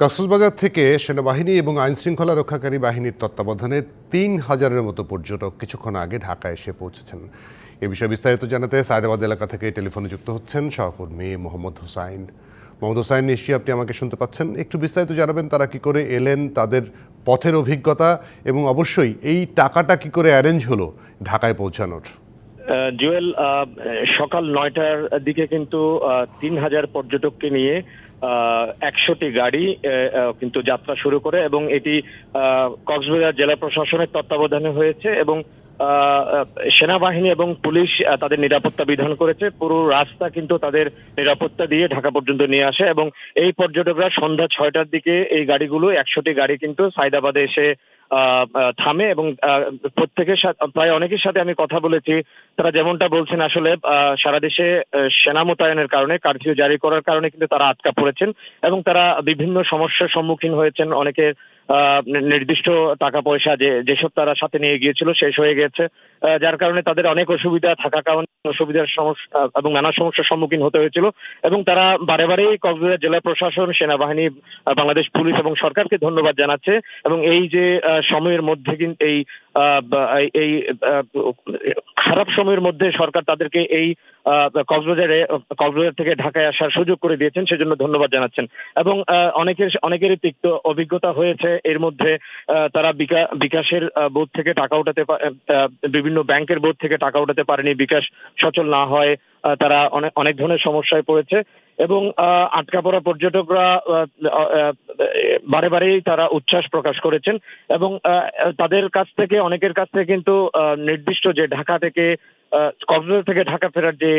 কক্সবাজার থেকে সেনাবাহিনী এবং আইনশৃঙ্খলা রক্ষাকারী বাহিনীর তত্ত্বাবধানে ৩,০০০-এর মতো পর্যটক কিছুক্ষণ আগে ঢাকায় এসে পৌঁছেছেন। এ বিষয়ে বিস্তারিত জানাতে সায়দাবাদ এলাকা থেকে টেলিফোনে যুক্ত হচ্ছেন সহকর্মী মোহাম্মদ হুসাইন। মোহাম্মদ হুসাইন, নিশ্চয়ই আপনি আমাকে শুনতে পাচ্ছেন। একটু বিস্তারিত জানাবেন তারা কি করে এলেন, তাদের পথের অভিজ্ঞতা এবং অবশ্যই এই টাকাটা কি করে অ্যারেঞ্জ হলো ঢাকায় পৌঁছানোর। জুয়েল, সকাল ৯টার দিকে কিন্তু ৩,০০০ পর্যটককে নিয়ে ১০০টি গাড়ি কিন্তু যাত্রা শুরু করে এবং এটি কক্সবাজার জেলা প্রশাসনের তত্ত্বাবধানে হয়েছে এবং সেনাবাহিনী এবং পুলিশ তাদের নিরাপত্তা বিধান করেছে। পুরো রাস্তা কিন্তু তাদের নিরাপত্তা দিয়ে ঢাকা পর্যন্ত নিয়ে আসে এবং এই পর্যটকরা সন্ধ্যা ৬টার দিকে এই গাড়িগুলো ১০০টি গাড়ি কিন্তু সায়দাবাদে এসে থামে এবং প্রত্যেকের সাথে প্রায় অনেকের সাথে আমি কথা বলেছি। তারা যেমনটা বলছেন, আসলে সারা দেশে সেনা মোতায়েনের কারণে, কারফিউ জারি করার কারণে কিন্তু তারা আটকা পড়েছেন এবং তারা বিভিন্ন সমস্যার সম্মুখীন হয়েছেন। অনেকের নির্দিষ্ট টাকা পয়সা যেসব তারা সাথে নিয়ে গিয়েছিল শেষ হয়ে গেছে, যার কারণে তাদের অনেক অসুবিধা থাকার কারণে অসুবিধার সমস্যা এবং নানা সমস্যার সম্মুখীন হতে হয়েছিল এবং তারা বারে বারেই কক্সবাজার জেলা প্রশাসন, সেনাবাহিনী, বাংলাদেশ পুলিশ এবং সরকারকে ধন্যবাদ জানাচ্ছে এবং এই যে সময়ের মধ্যে কিন্তু এই খারাপ সময়ের মধ্যে সরকার তাদেরকে এই কক্সবাজার থেকে ঢাকায় আসার সুযোগ করে দিয়েছেন, সেজন্য ধন্যবাদ জানাচ্ছেন। এবং অনেকেরই তিক্ত অভিজ্ঞতা হয়েছে এর মধ্যে। তারা বিকাশের বোর্ড থেকে টাকা উঠাতে, বিভিন্ন ব্যাংকের বোর্ড থেকে টাকা উঠাতে পারেনি, বিকাশ সচল না হয় তারা অনেক ধরনের সমস্যায় পড়েছে এবং আটকা পড়া পর্যটকরা বারে বারেই তারা উচ্ছ্বাস প্রকাশ করেছেন এবং তাদের কাছ থেকে, অনেকের কাছ থেকে কিন্তু নির্দিষ্ট যে ঢাকা থেকে কক্সবাজার থেকে ঢাকা ফেরার যে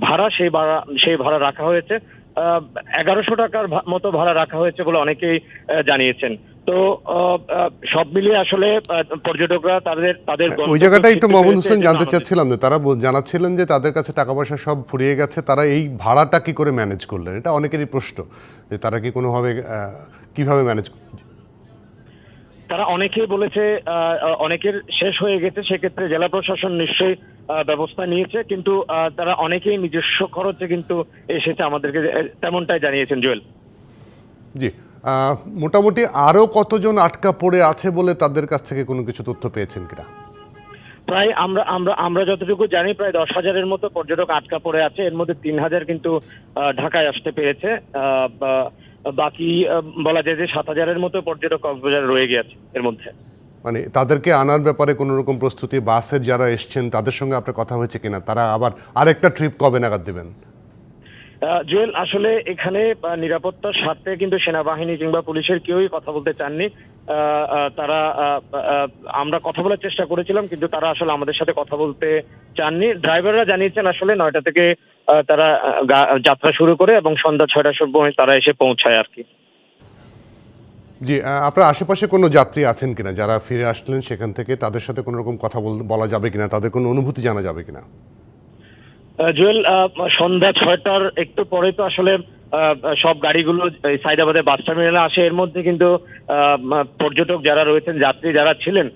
ভাড়া, সেই ভাড়া রাখা হয়েছে। ১১০০ টাকার মতো ভাড়া রাখা হয়েছে বলে অনেকেই জানিয়েছেন। তো সব মিলিয়ে আসলে পর্যটকরা তাদের ওই জায়গাটা একটু মোহাম্মদ হোসেন জানতে চাচ্ছিলাম যে তারা জানাচ্ছিলেন যে তাদের কাছে টাকা পয়সা সব ফুরিয়ে গেছে, তারা এই ভাড়াটা কি করে ম্যানেজ করলেন? এটা অনেকেরই প্রশ্ন যে তারা কি কোনোভাবে কিভাবে ম্যানেজ। তারা অনেকেই বলেছে অনেকের শেষ হয়ে গেছে, সেক্ষেত্রে জেলা প্রশাসন নিশ্চয়ই ব্যবস্থা নিয়েছে, কিন্তু তারা অনেকেই নিজস্ব খরচে কিন্তু এসেছে, আমাদেরকে তেমনটাই জানিয়েছেন। জুয়েল, জি, মোটামুটি আরো কতজন আটকা পড়ে আছে বলে তাদের কাছ থেকে কোনো কিছু তথ্য পেয়েছেন কিনা? প্রায় আমরা যতটুকু জানি প্রায় ১০,০০০-এর মতো পর্যটক আটকা পড়ে আছে। এর মধ্যে ৩,০০০ কিন্তু ঢাকায় আসতে পেরেছে। বাকি বলা যায় যে ৭,০০০-এর মতো পর্যটক কক্সবাজারে রয়ে গেছে এর মধ্যে। মানে তাদেরকে আনার ব্যাপারে কোনো রকম প্রস্তুতি, বাসের যারা এসছেন তাদের সঙ্গে আপনার কথা হয়েছে কিনা? তারা আবার আরেকটা ট্রিপ কবে নাগাদ দেবেন? জুয়েল, আসলে এখানে নিরাপত্তার স্বার্থে কিন্তু সেনাবাহিনী কিংবা পুলিশের কেউই কথা বলতে চাননি। তারা আমরা কথা বলার চেষ্টা করেছিলাম, কিন্তু তারা আসলে আমাদের সাথে কথা বলতে চাননি। ড্রাইভাররা জানিয়েছেন আসলে ৯টা থেকে তারা যাত্রা শুরু করে এবং সন্ধ্যা ৬টার সময় তারা এসে পৌঁছায় আর কি। জি, আপনার আশেপাশে কোনো যাত্রী আছেন কিনা যারা ফিরে আসলেন সেখান থেকে? তাদের সাথে কোনো রকম কথা বলা যাবে কিনা? তাদের কোনো অনুভূতি জানা যাবে কিনা? জুয়েল, সন্ধ্যা ৬টার একটু পরে তো আসলে সব গাড়িগুলো সায়দাবাদে বাস টার্মিনালে আসে। এর মধ্যে কিন্তু পর্যটক যারা রয়েছেন, যাত্রী যারা ছিলেন,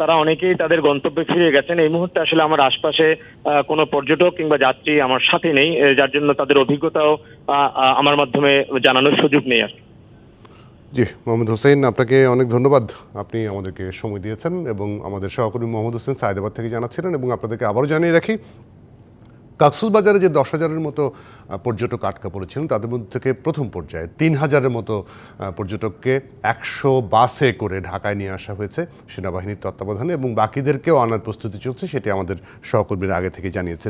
তারা অনেকেই তাদের গন্তব্যে ফিরে গেছেন। এই মুহূর্তে আসলে আমার আশপাশে কোনো পর্যটক কিংবা যাত্রী আমার সাথে নেই, যার জন্য তাদের অভিজ্ঞতাও আমার মাধ্যমে জানানোর সুযোগ নেই আর। জি, মোহাম্মদ হোসেন, আপনাকে অনেক ধন্যবাদ। আপনি আমাদেরকে সময় দিয়েছেন এবং আমাদের সহকর্মী মোহাম্মদ হোসেন সায়দাবাদ থেকে জানাচ্ছিলেন। এবং আপনাদেরকে আবারও জানিয়ে রাখি, কক্সবাজারে যে ১০,০০০-এর মতো পর্যটক আটকা পড়েছিলেন তাদের মধ্যে থেকে প্রথম পর্যায়ে ৩,০০০-এর মতো পর্যটককে ১০০ বাসে করে ঢাকায় নিয়ে আসা হয়েছে সেনাবাহিনীর তত্ত্বাবধানে এবং বাকিদেরকেও আনার প্রস্তুতি চলছে, সেটি আমাদের সহকর্মীরা আগে থেকে জানিয়েছেন।